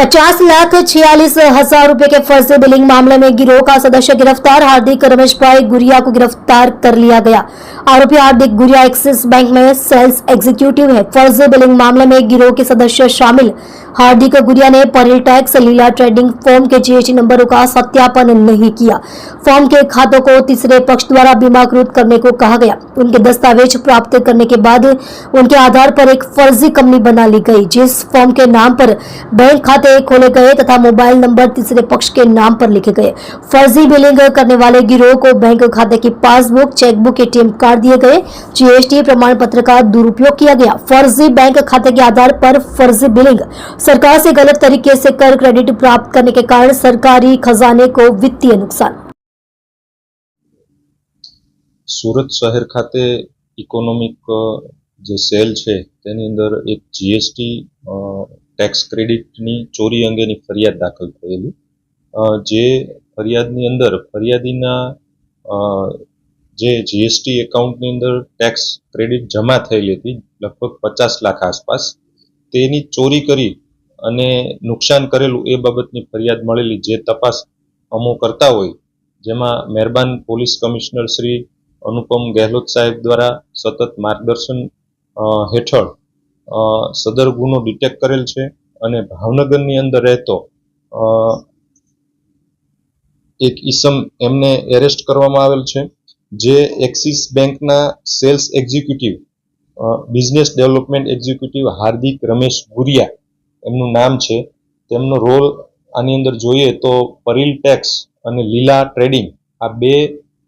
50,46,000 रुपए के फर्जी बिलिंग मामले में गिरोह का सदस्य गिरफ्तार। हार्दिक रमेश भाई गुरिया को गिरफ्तार कर लिया गया। आरोपी हार्दिक गुरिया एक्सिस बैंक में सेल्स एग्जीक्यूटिव है। फर्जी बिलिंग मामले में गिरोह के सदस्य शामिल हार्दिक गुरिया ने परिल टैक्स लीला ट्रेडिंग फर्म के जीएसटी नंबरों का सत्यापन नहीं किया। फर्म के खातों को तीसरे पक्ष द्वारा बीमाकृत करने को कहा गया। उनके दस्तावेज प्राप्त करने के बाद उनके आधार पर एक फर्जी कंपनी बना ली गई, जिस फर्म के नाम पर बैंक खाते खोले गए तथा मोबाइल नंबर तीसरे पक्ष के नाम पर लिखे गए। फर्जी बिलिंग करने वाले गिरोह को बैंक खाते की पासबुक, चेकबुक, एटीएम कार्ड दिए गए। जीएसटी प्रमाण पत्र का दुरुपयोग किया गया। फर्जी बैंक खाते के आधार पर फर्जी बिलिंग सरकार से गलत तरीके से कर क्रेडिट प्राप्त करने के कारण सरकारी खजाने को वित्तीय नुकसान। सूरत शहर खाते इकोनॉमिक જે સેલ છે તેની અંદર એક જીએસટી ટેક્સ ક્રેડિટની ચોરી અંગેની ફરિયાદ દાખલ થયેલી, જે ફરિયાદની અંદર ફરિયાદીના જે જીએસટી એકાઉન્ટની અંદર ટેક્સ ક્રેડિટ જમા થયેલી હતી લગભગ 50 લાખ આસપાસ, તેની ચોરી કરી અને નુકસાન કરેલું એ બાબતની ફરિયાદ મળેલી, જે તપાસ અમો કરતા હોય, જેમાં મહેરબાન પોલીસ કમિશનર શ્રી અનુપમ ગેહલોત સાહેબ દ્વારા સતત માર્ગદર્શન હેઠળ સદર ગુનો ડિટેક્ટ કરેલ છે અને ભાવનગરની અંદર રહેતો એક ઈસમ એમને એરેસ્ટ કરવામાં આવેલ છે, જે એક્સિસ બેંકના sales executive, business development executive Hardik Ramesh Guriya એમનું નામ છે। તેમનો રોલ આની અંદર જોઈએ તો પરિલ ટેક્સ અને લીલા ટ્રેડિંગ આ બે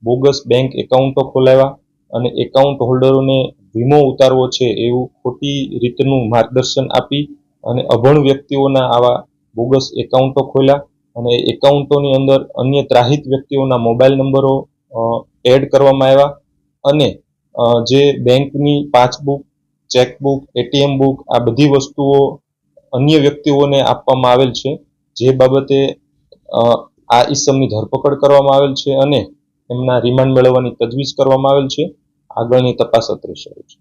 બોગસ બેંક એકાઉન્ટો ખોલાવ્યા અને એકાઉન્ટ હોલ્ડરોને વીમો ઉતારવો છે એવું ખોટી રીતનું માર્ગદર્શન આપી અને અભણ વ્યક્તિઓના આવા બોગસ એકાઉન્ટો ખોલ્યા અને એકાઉન્ટોની અંદર અન્ય ત્રાહિત વ્યક્તિઓના મોબાઈલ નંબરો એડ કરવામાં આવ્યા અને જે બેંકની પાસબુક, ચેકબુક, એટીએમ બુક આ બધી વસ્તુઓ અન્ય વ્યક્તિઓને આપવામાં આવેલ છે, જે બાબતે આ ઈસમની ધરપકડ કરવામાં આવેલ છે અને એમના રિમાન્ડ મેળવવાની તજવીજ કરવામાં આવેલ છે। આગળની તપાસ અત્રે શરૂ છે।